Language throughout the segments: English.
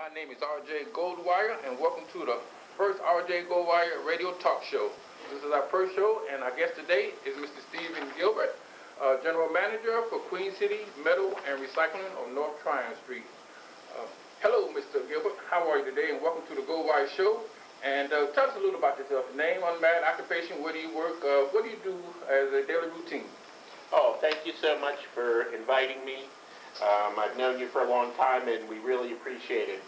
My name is RJ Goldwire, and welcome to the first RJ Goldwire radio talk show. This is our first show, and our guest today is Mr. Stephen Gilbert, General Manager for Queen City Metal and Recycling on North Tryon Street. Hello, Mr. Gilbert. How are you today? And welcome to the Goldwire show. And tell us a little about yourself. Name, unmarried, occupation, where do you work, what do you do as a daily routine? Oh, thank you so much for inviting me. I've known you for a long time, and we really appreciate it.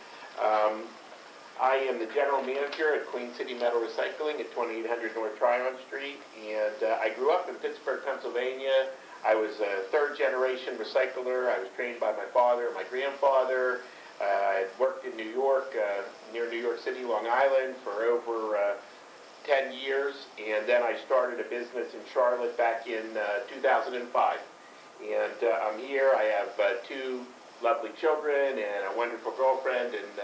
I am the general manager at Queen City Metal Recycling at 2800 North Tryon Street, and I grew up in Pittsburgh, Pennsylvania. I was a third-generation recycler. I was trained by my father and my grandfather. I worked in New York, near New York City, Long Island, for over 10 years, and then I started a business in Charlotte back in 2005. And I'm here. I have two lovely children and a wonderful girlfriend, and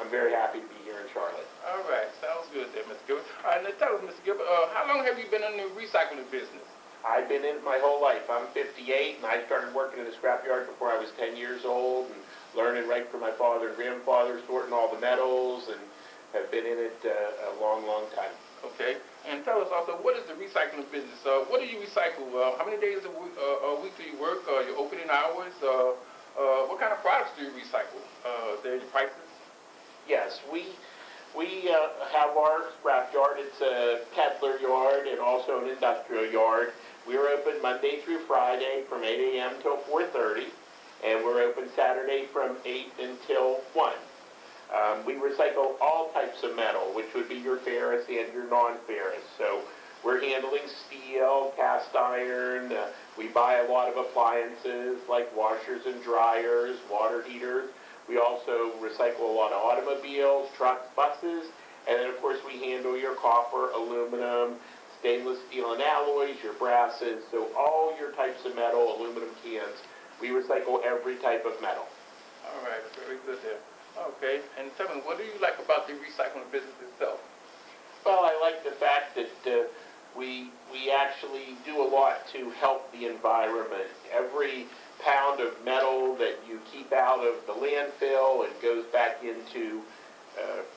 I'm very happy to be here in Charlotte. All right, sounds good there, Mr. Gilbert. All right, now tell us, Mr. Gilbert, how long have you been in the recycling business? I've been in it my whole life. I'm 58, and I started working in a scrapyard before I was 10 years old, and learning right from my father and grandfather, sorting all the metals, and have been in it a long, long time. Okay, and tell us also, what is the recycling business? What do you recycle? How many days a week do you work? Your opening hours? What kind of products do you recycle? There are your prices? Yes, we have our scrap yard. It's a peddler yard and also an industrial yard. We're open Monday through Friday from 8 a.m. till 4:30, and we're open Saturday from 8 until 1. We recycle all types of metal, which would be your ferrous and your non-ferrous. So we're handling steel, cast iron. We buy a lot of appliances like washers and dryers, water heaters. We also recycle a lot of automobiles, trucks, buses, and then of course we handle your copper, aluminum, stainless steel and alloys, your brasses. So all your types of metal, aluminum cans, we recycle every type of metal. All right, very good there. Okay, and tell me, what do you like about the recycling business itself? Well, I like the fact that we actually do a lot to help the environment. Every pound of metal that you keep out of the landfill and goes back into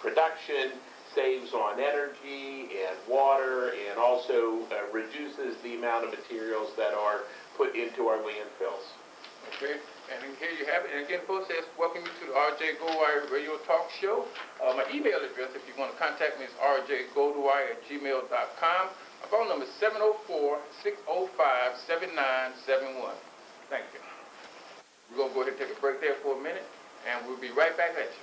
production saves on energy and water, and also reduces the amount of materials that are put into our landfills. Okay, and here you have it. And again, folks, says welcome you to the RJ Goldwire Radio Talk Show. My email address, if you want to contact me, is rjgoldwire@gmail.com. My phone number is 704-605-7971. Thank you. We're going to go ahead and take a break there for a minute, and we'll be right back at you.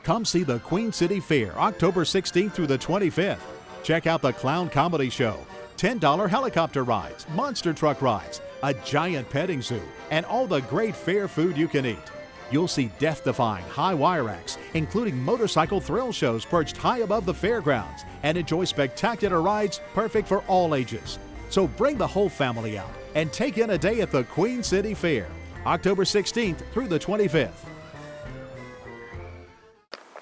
Come see the Queen City Fair, October 16th through the 25th. Check out the Clown Comedy Show, $10 helicopter rides, monster truck rides, a giant petting zoo, and all the great fair food you can eat. You'll see death-defying high wire acts, including motorcycle thrill shows perched high above the fairgrounds, and enjoy spectacular rides perfect for all ages. So bring the whole family out and take in a day at the Queen City Fair, October 16th through the 25th.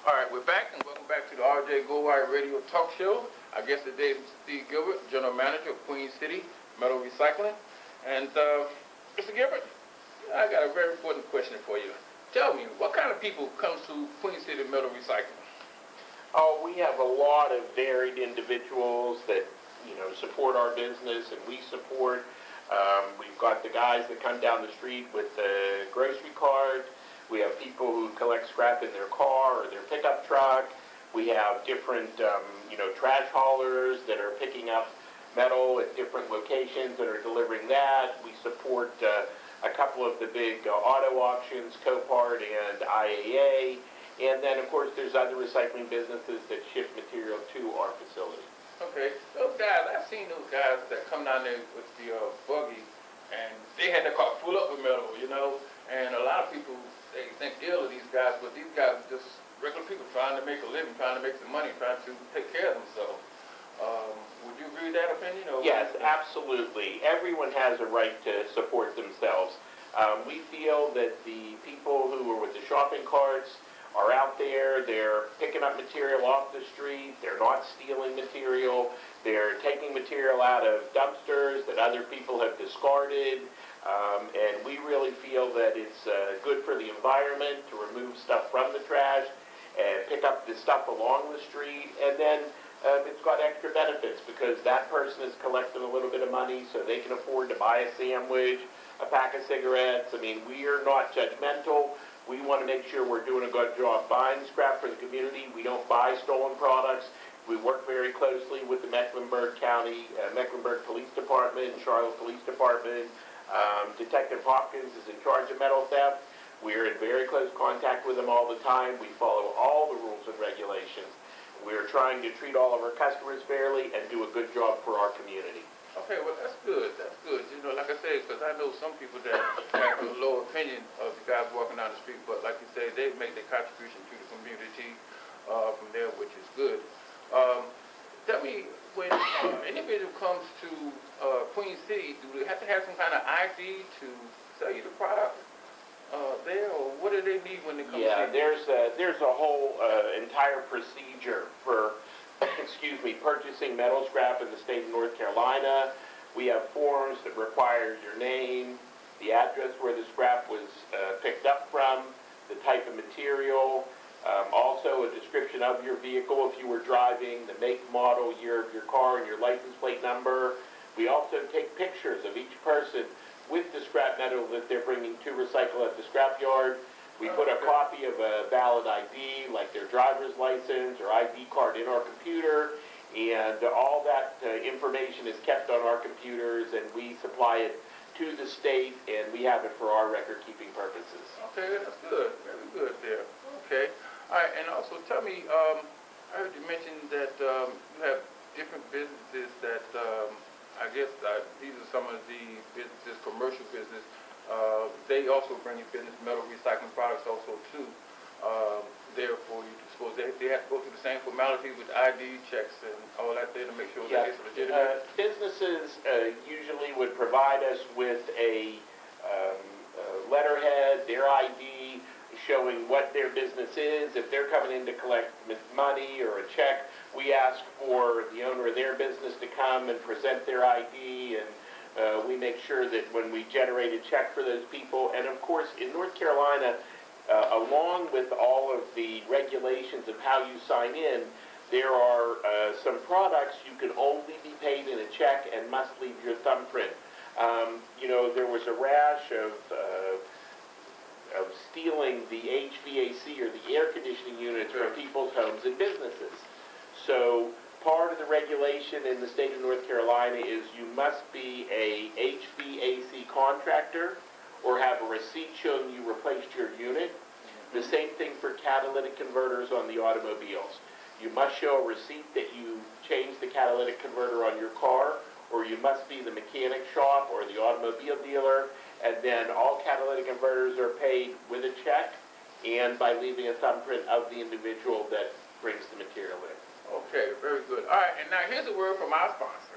All right, we're back, and welcome back to the RJ Goldwire Radio Talk Show. Our guest today is Steve Gilbert, General Manager of Queen City Metal Recycling. And Mr. Gilbert, I got a very important question for you. Tell me, what kind of people comes to Queen City Metal Recycling? Oh, we have a lot of varied individuals that, support our business, and we support. We've got the guys that come down the street with the grocery cart. We have people who collect scrap in their car or their pickup truck. We have different, trash haulers that are picking up metal at different locations that are delivering that. We support a couple of the big auto auctions, Copart and IAA. And then, of course, there's other recycling businesses that ship material to our facility. Okay, those guys, I've seen those guys that come down there with the buggy, and they had their car full up with metal, and a lot of people, they think ill of these guys, but these guys are just regular people trying to make a living, trying to make some money, trying to take care of themselves. Would you agree with that opinion? Yes, absolutely. Everyone has a right to support themselves. We feel that the people who are with the shopping carts are out there, they're picking up material off the street, they're not stealing material, they're taking material out of dumpsters that other people have discarded. And we really feel that it's good for the environment to remove stuff from the trash and pick up the stuff along the street. And then it's got extra benefits because that person is collecting a little bit of money so they can afford to buy a sandwich, a pack of cigarettes. I mean, we are not judgmental. We want to make sure we're doing a good job buying scrap for the community. We don't buy stolen products. We work very closely with the Mecklenburg County, Mecklenburg Police Department, Charlotte Police Department. Detective Hopkins is in charge of metal theft. We're in very close contact with them all the time. We follow all the rules and regulations. We're trying to treat all of our customers fairly and do a good job for our community. Okay, well, that's good. That's good. You know, like I say, because I know some people that have a low opinion of the guys walking down the street, but like you say, they make their contribution to the community from there, which is good. Tell me, when an individual comes to Queen City, do they have to have some kind of ID to sell you the product there, or what do they need when they come to Yeah, see there's a whole entire procedure for excuse me, purchasing metal scrap in the state of North Carolina. We have forms that require your name, the address where the scrap was picked up from, the type of material, also a description of your vehicle if you were driving, the make, model, year of your car, and your license plate number. We also take pictures of each person with the scrap metal that they're bringing to recycle at the scrap yard. We put a copy of a valid ID, like their driver's license or ID card, in our computer, and all that information is kept on our computers, and we supply it to the state, and we have it for our record-keeping purposes. Okay, that's good. Very good there. Okay. All right, and also tell me, I heard you mention that you have different businesses that, I guess these are some of the businesses, commercial business. They also bring you business metal recycling products also too. Therefore, you suppose they have to go through the same formality with ID checks and all that there to make sure that it's legitimate? Businesses usually would provide us with a letterhead, their ID, showing what their business is. If they're coming in to collect money or a check, we ask for the owner of their business to come and present their ID, and we make sure that when we generate a check for those people. And of course, in North Carolina, along with all of the regulations of how you sign in, there are some products you can only be paid in a check and must leave your thumbprint. You know, there was a rash of stealing the HVAC or the air conditioning units from people's homes and businesses. So part of the regulation in the state of North Carolina is you must be a HVAC contractor or have a receipt showing you replaced your unit. The same thing for catalytic converters on the automobiles. You must show a receipt that you changed the catalytic converter on your car, or you must be the mechanic shop or the automobile dealer, and then all catalytic converters are paid with a check and by leaving a thumbprint of the individual that brings the material in. Okay, very good. All right, and now here's a word from our sponsor.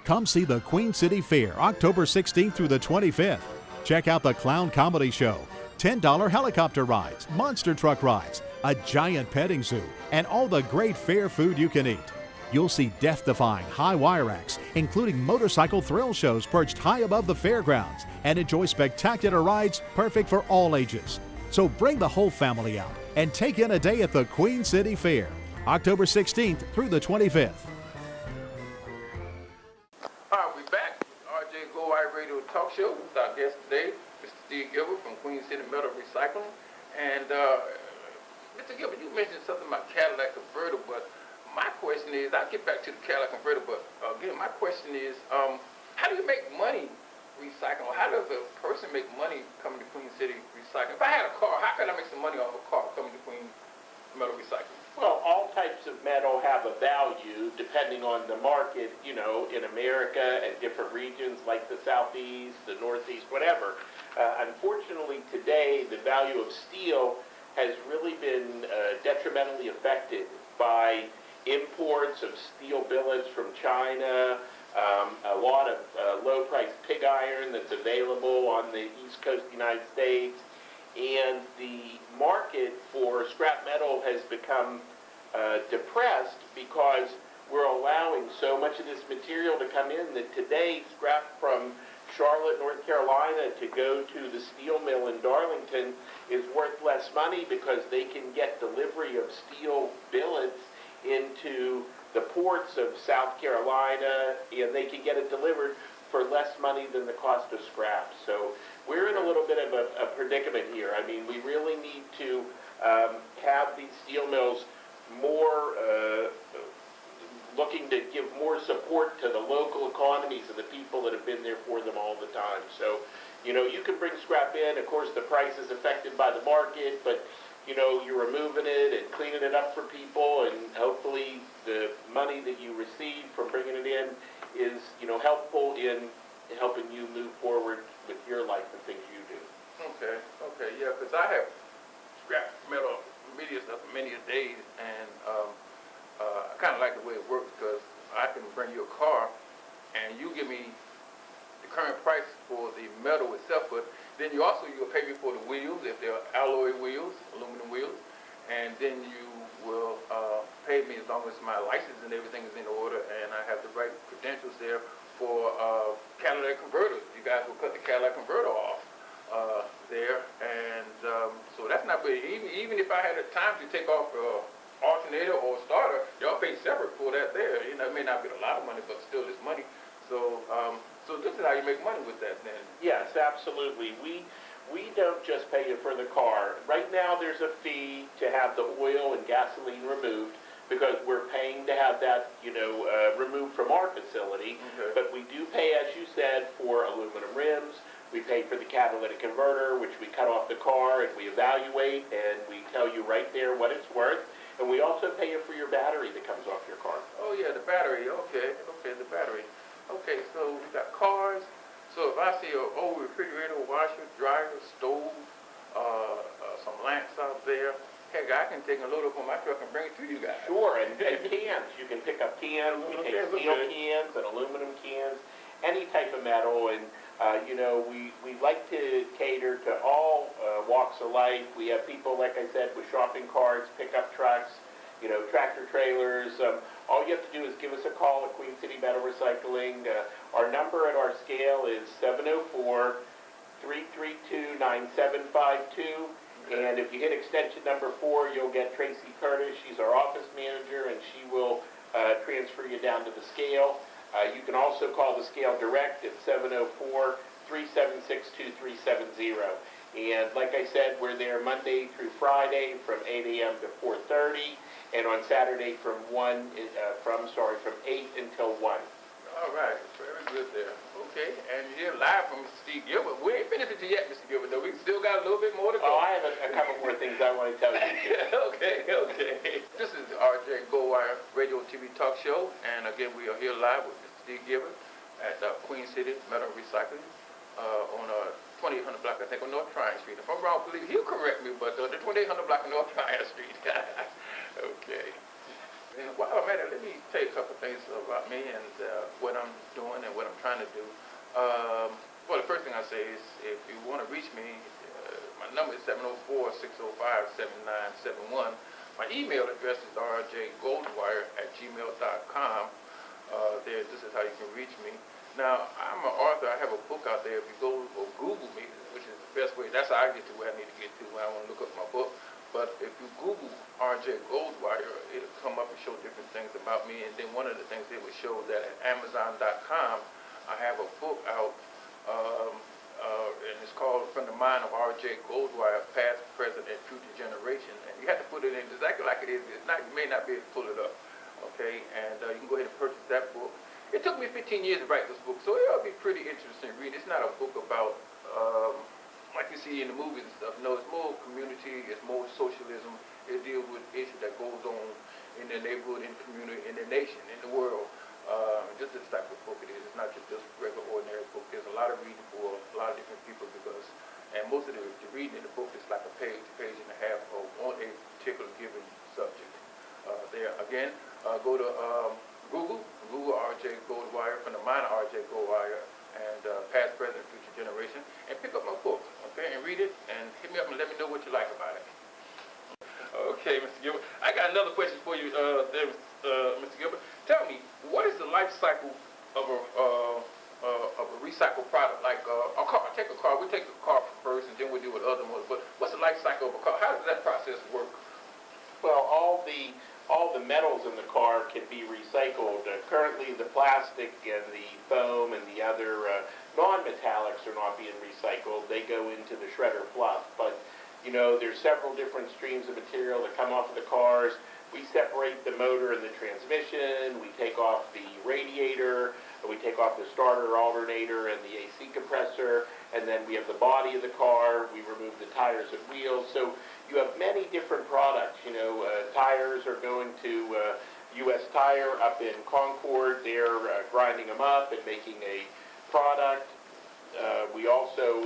Come see the Queen City Fair, October 16th through the 25th. Check out the Clown Comedy Show, $10 helicopter rides, monster truck rides, a giant petting zoo, and all the great fair food you can eat. You'll see death-defying high wire acts, including motorcycle thrill shows perched high above the fairgrounds, and enjoy spectacular rides perfect for all ages. So bring the whole family out and take in a day at the Queen City Fair, October 16th through the 25th. All right, we're back. RJ Goldwire Radio Talk Show with our guest today, Mr. Steve Gilbert from Queen City Metal Recycling. And Mr. Gilbert, you mentioned something about Cadillac converter, but my question is, I'll get back to the Cadillac converter, but again, my question is, how do you make money recycling? Or how does a person make money coming to Queen City Recycling? If I had a car, how can I make some money off a car coming to Queen Metal Recycling? Well, all types of metal have a value depending on the market, you know, in America and different regions like the Southeast, the Northeast, whatever. Unfortunately, today, the value of steel has really been detrimentally affected by imports of steel billets from China, a lot of low-priced pig iron that's available on the East Coast of the United States, and the market for scrap metal has become depressed because we're allowing so much of this material to come in that today scrap from Charlotte, North Carolina, to go to the steel mill in Darlington is worth less money because they can get delivery of steel billets into the ports of South Carolina, and they can get it delivered for less money than the cost of scrap. So we're in a little bit of a predicament here. I mean, we really need to have these steel mills more looking to give more support to the local economies and the people that have been there for them all the time. So, you know, you can bring scrap in. Of course, the price is affected by the market, but, you know, you're removing it and cleaning it up for people, and hopefully the money that you receive from bringing it in is, you know, helpful in helping you move forward with your life and things you do. Okay, yeah, because I have scrap metal media stuff for many a days, and I kind of like the way it works because I can bring you a car and you give me the current price for the metal itself, but then you'll pay me for the wheels, if they're alloy wheels, aluminum wheels, and then you will pay me as long as my license and everything is in order and I have the right credentials there for catalytic converters. You guys will cut the catalytic converter off there, and so that's not bad. Even if I had the time to take off alternator or starter, y'all pay separate for that there. You know, it may not be a lot of money, but still it's money. So so this is how you make money with that then. Yes, absolutely. We don't just pay you for the car. Right now there's a fee to have the oil and gasoline removed because we're paying to have that, you know, removed from our facility. Okay. But we do pay, as you said, for aluminum rims. We pay for the catalytic converter, which we cut off the car and we evaluate and we tell you right there what it's worth. And we also pay you for your battery that comes off your car. Oh yeah, the battery. Okay, the battery. Okay, so we got cars. So if I see an old refrigerator, washer, dryer, stove, some lamps out there, heck, I can take a load up on my truck and bring it to you guys. Sure, and cans. You can pick up cans. We take steel cans and aluminum cans, any type of metal. And you know, we like to cater to all walks of life. We have people, like I said, with shopping carts, pickup trucks, you know, tractor trailers. All you have to do is give us a call at Queen City Metal Recycling. Our number at our scale is 704-332-9752. And if you hit extension number 4, you'll get Tracy Curtis. She's our office manager, and she will transfer you down to the scale. You can also call the scale direct at 704-376-2370. And like I said, we're there Monday through Friday from 8 a.m. to 4:30, and on Saturday from 8 until 1. All right, very good there. Okay, and you're live from Mr. Steve Gilbert. We ain't finished it yet, Mr. Gilbert, though. We still got a little bit more to go. Oh, I have a couple more things I want to tell you. Okay. This is the RJ Goldwire Radio TV Talk Show, and again, we are here live with Mr. Steve Gilbert at Queen City Metal Recycling on 2800 block, I think, on North Tryon Street. If I'm wrong, please, he'll correct me, but the 2800 block on North Tryon Street. Okay. And while I'm at it, let me tell you a couple things about me and what I'm doing and what I'm trying to do. Well, the first thing I say is if you want to reach me, my number is 704-605-7971. My email address is rjgoldwire@gmail.com. This is how you can reach me. Now, I'm an author. I have a book out there. If you go or Google me, which is the best way, that's how I get to where I need to get to when I want to look up my book. But if you Google RJ Goldwire, it'll come up and show different things about me. And then one of the things it will show that at Amazon.com, I have a book out, and it's called From the Mind of RJ Goldwire, Past, Present, and Future Generation. And you have to put it in exactly like it is. It's not, you may not be able to pull it up, okay? And you can go ahead and purchase that book. It took me 15 years to write this book, so it'll be pretty interesting to read. It's not a book about like you see in the movies and stuff. No, it's more community, it's more socialism. It deals with issues that goes on in the neighborhood, in the community, in the nation, in the world. Just this type of book it is. It's not just this regular, ordinary book. There's a lot of reading for a lot of different people because, and most of the reading in the book is like a page and a half on a particular given subject. There again, go to Google RJ Goldwire, From the Mind of RJ Goldwire, and Past, Present, and Future Generation, and pick up my book, okay, and read it, and hit me up and let me know what you like about it. Okay, Mr. Gilbert. I got another question for you, Mr. Gilbert. Tell me, what is the life cycle of a of a recycled product, like a car. Take a car. We take the car first, and then we deal with other ones. But what's the life cycle of a car? How does that process work? Well, all the metals in the car can be recycled. Currently, the plastic and the foam and the other non-metallics are not being recycled. They go into the shredder fluff. But, you know, there's several different streams of material that come off of the cars. We separate the motor and the transmission. We take off the radiator. We take off the starter, alternator, and the AC compressor. And then we have the body of the car. We remove the tires and wheels. So you have many different products. You know, tires are going to U.S. Tire up in Concord. They're grinding them up and making a product. We also,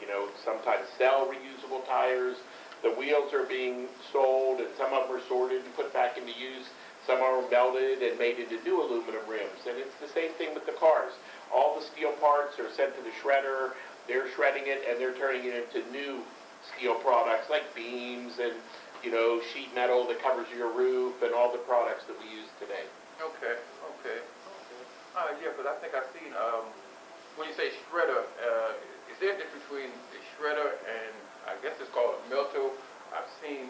you know, sometimes sell reusable tires. The wheels are being sold, and some of them are sorted and put back into use. Some are melted and made into new aluminum rims. And it's the same thing with the cars. All the steel parts are sent to the shredder. They're shredding it, and they're turning it into new steel products like beams and, you know, sheet metal that covers your roof and all the products that we use today. Okay. Yeah, because I think I've seen, when you say shredder, is there a difference between the shredder and, I guess it's called a melter? I've seen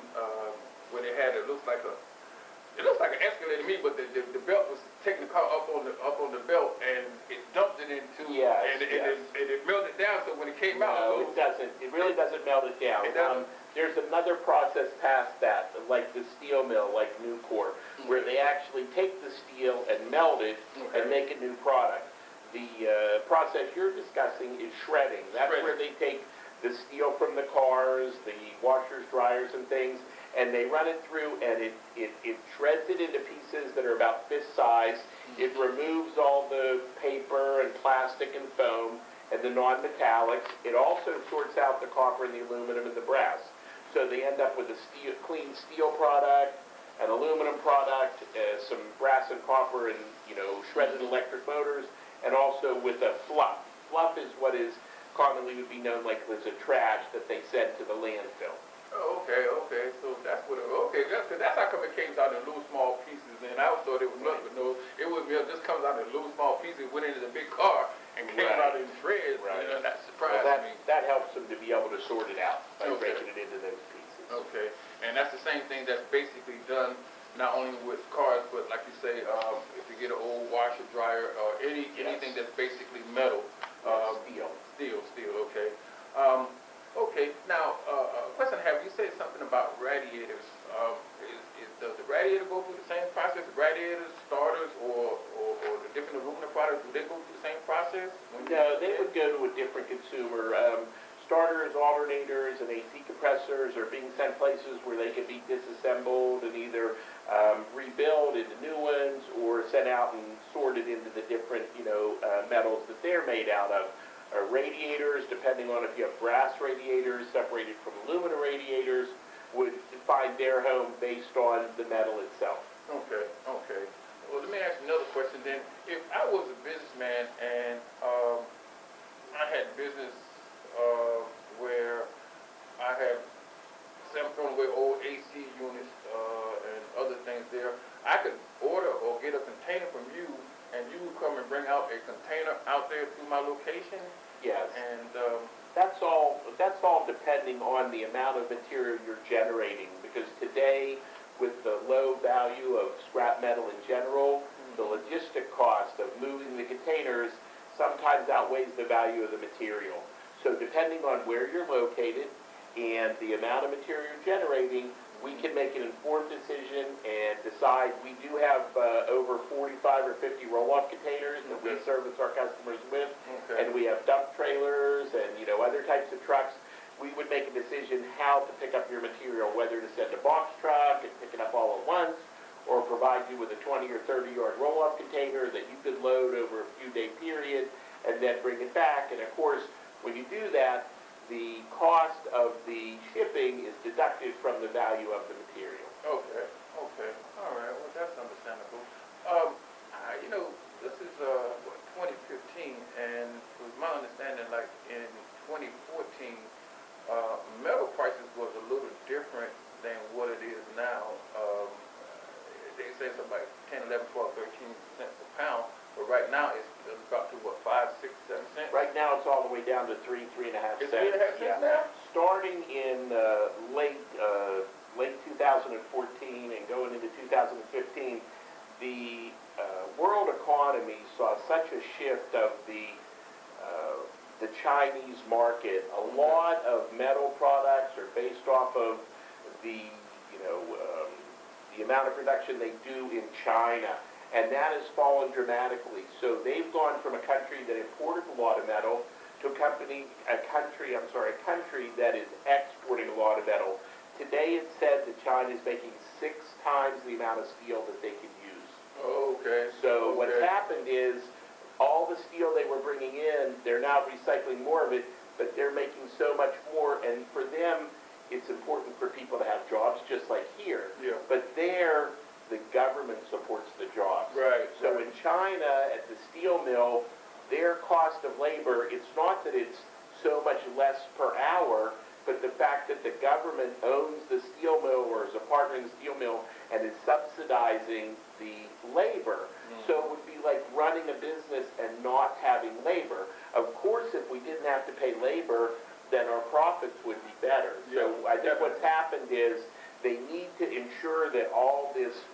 where they had, it looks like an escalator to me, but the belt was taking the car up on the belt, and it dumped it into, and it melted down, so when it came out. No, it doesn't. It really doesn't melt it down. It doesn't? There's another process past that, like the steel mill, like Nucor, where they actually take the steel and melt it and make a new product. The process you're discussing is shredding. That's where they take the steel from the cars, the washers, dryers, and things, and they run it through, and it shreds it into pieces that are about fist size. It removes all the paper and plastic and foam and the non-metallics. It also sorts out the copper and the aluminum and the brass. So they end up with a clean steel product, an aluminum product, some brass and copper and, you know, shredded electric motors, and also with a fluff. Fluff is what is commonly would be known like as a trash that they send to the landfill. Oh, okay. So that's what that's how come it came out in little small pieces, and I thought it was milk, but no, it was milk. This comes out in little small pieces, went into the big car, and came out in shreds. Right. You know, that surprised me. That helps them to be able to sort it out by breaking it into those pieces. Okay, and that's the same thing that's basically done not only with cars, but like you say, if you get an old washer, dryer, or anything that's basically metal. Steel, okay. Okay, now, a question I have, you said something about radiators. Does the radiator go through the same process, radiators, starters, or the different aluminum products, do they go through the same process? No, they would go to a different consumer. Starters, alternators, and AC compressors are being sent places where they can be disassembled and either rebuilt into new ones or sent out and sorted into the different, you know, metals that they're made out of. Radiators, depending on if you have brass radiators separated from aluminum radiators, would find their home based on the metal itself. Okay. Well, let me ask you another question then. If I was a businessman and I had business where I had throwing away old AC units and other things there, I could order or get a container from you, and you would come and bring out a container out there to my location? Yes. And that's all depending on the amount of material you're generating, because today, with the low value of scrap metal in general, the logistic cost of moving the containers sometimes outweighs the value of the material. So depending on where you're located and the amount of material you're generating, we can make an informed decision and decide. We do have over 45 or 50 roll-off containers that we service our customers with, and we have dump trailers and, you know, other types of trucks. We would make a decision how to pick up your material, whether to send a box truck and pick it up all at once, or provide you with a 20 or 30-yard roll-off container that you could load over a few-day period and then bring it back. And of course, when you do that, the cost of the shipping is deducted from the value of the material. Okay. All right. Well, that's understandable. You know, this is 2015, and it was my understanding, like in 2014, metal prices was a little different than what it is now. They say something like 10, 11, 12, 13 cents a pound, but right now it's dropped to what, $5, $6 2014 and going into 2015, the world economy saw such a shift of the Chinese market. A lot of metal products are based off of the, the amount of production they do in China, and that has fallen dramatically. So they've gone from a country that imported a lot of metal to a country that is exporting a lot of metal. Today it's said that China is making 6 times the amount of steel that they can use. Oh, okay. So what's happened is all the steel they were bringing in, they're now recycling more of it, but they're making so much more, and for them, it's important for people to have jobs just like here. Yeah. But there, the government supports the jobs. Right. So in China, at the steel mill, their cost of labor, it's not that it's so much less per hour, but the fact that the government owns the steel mill or is a partner in the steel mill and is subsidizing the labor. So it would be like running a business and not having labor. Of course, if we didn't have to pay labor, then our profits would be better. So I think what's happened is they need to ensure that all this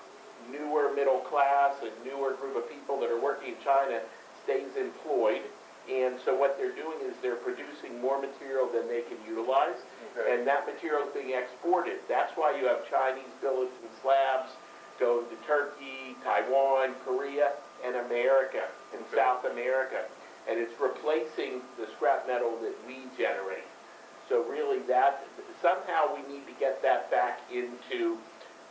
newer middle class and newer group of people that are working in China stays employed. And so what they're doing is they're producing more material than they can utilize, and that material is being exported. That's why you have Chinese billets and slabs going to Turkey, Taiwan, Korea, and America, and South America. And it's replacing the scrap metal that we generate. So really that, somehow we need to get that back into,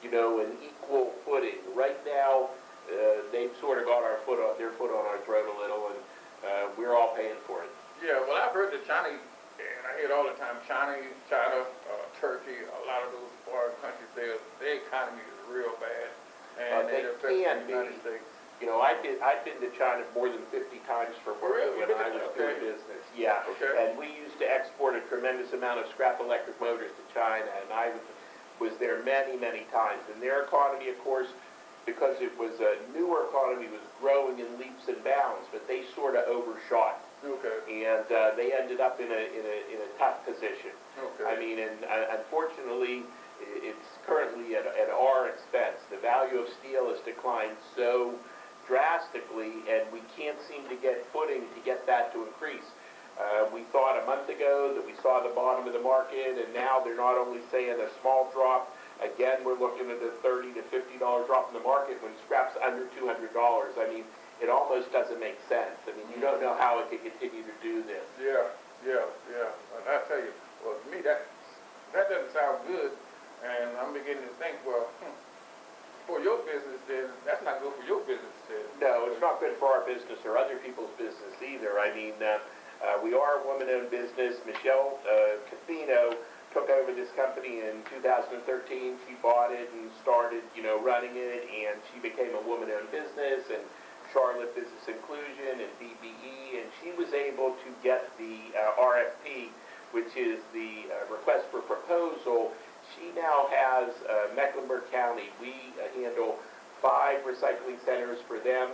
an equal footing. Right now, they've sort of got their foot on our throat a little, and we're all paying for it. Yeah, well, I've heard the Chinese, and I hear it all the time, China, Turkey, a lot of those foreign countries, their economy is real bad, and it affects the United States. I've been to China more than 50 times for work when I was doing business. Yeah, and we used to export a tremendous amount of scrap electric motors to China, and I was there many, many times. And their economy, of course, because it was a newer economy, was growing in leaps and bounds, but they sort of overshot. And they ended up in a tough position. I mean, and unfortunately, it's currently at our expense. The value of steel has declined so drastically, and we can't seem to get footing to get that to increase. We thought a month ago that we saw the bottom of the market, and now they're not only saying a small drop. Again, we're looking at a $30 to $50 drop in the market when scrap's under $200. I mean, it almost doesn't make sense. I mean, you don't know how it can continue to do this. Yeah. And I tell you, well, to me, that doesn't sound good, and I'm beginning to think, well, for your business, then that's not good for your business, then. No, it's not good for our business or other people's business either. I mean, we are a woman-owned business. Michelle Cathino took over this company in 2013. She bought it and started, running it, and she became a woman-owned business, and Charlotte Business Inclusion and DBE, and she was able to get the RFP, which is the request for proposal. She now has Mecklenburg County. We handle 5 recycling centers for them.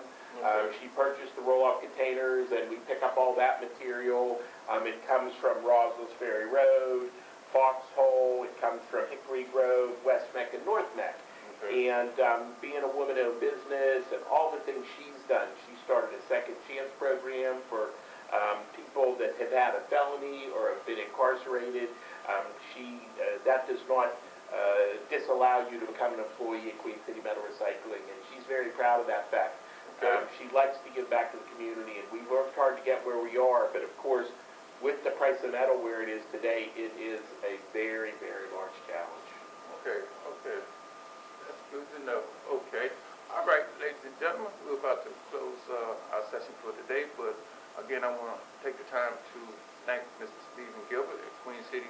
She purchased the roll-off containers, and we pick up all that material. It comes from Roslyn's Ferry Road, Foxhole, it comes from Hickory Grove, West Meck, and North Meck. And being a woman-owned business and all the things she's done, she started a second chance program for people that have had a felony or have been incarcerated. That does not disallow you to become an employee at Queen City Metal Recycling, and she's very proud of that fact. She likes to give back to the community, and we worked hard to get where we are, but of course, with the price of metal where it is today, it is a very, very large challenge. Okay. That's good to know. Okay. All right, ladies and gentlemen, we're about to close our session for today, but again, I want to take the time to thank Mr. Stephen Gilbert at Queen City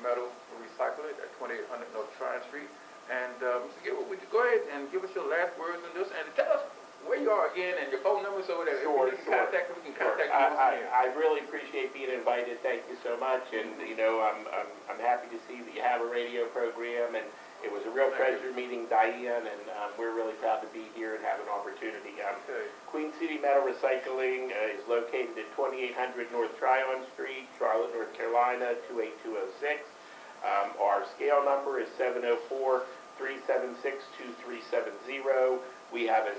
Metal Recycling at 2800 North Tryon Street. And Mr. Gilbert, would you go ahead and give us your last words on this, and tell us where you are again and your phone number so that if we need to contact you, we can contact you once again. I really appreciate being invited. Thank you so much. And I'm happy to see that you have a radio program, and it was a real pleasure meeting Diane, and we're really proud to be here and have an opportunity. Queen City Metal Recycling is located at 2800 North Tryon Street, Charlotte, North Carolina, 28206. Our scale number is 704-376-2370. We have a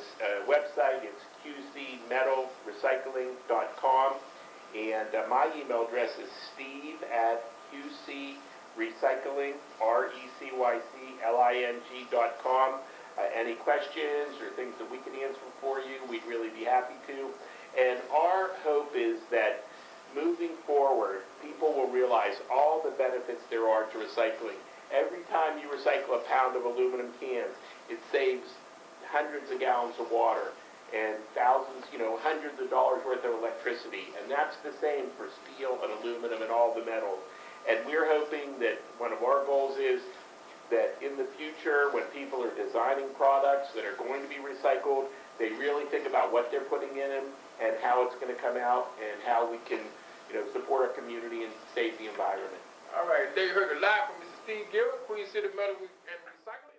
website, it's qcmetalrecycling.com, and my email address is steve@qcrecycling.com. Any questions or things that we can answer for you, we'd really be happy to. And our hope is that moving forward, people will realize all the benefits there are to recycling. Every time you recycle a pound of aluminum cans, it saves hundreds of gallons of water and thousands, hundreds of dollars worth of electricity. And that's the same for steel and aluminum and all the metals. And we're hoping that one of our goals is that in the future, when people are designing products that are going to be recycled, they really think about what they're putting in them and how it's going to come out and how we can, support our community and save the environment. All right, there you heard it live from Mr. Steve Gilbert, Queen City Metal and Recycling.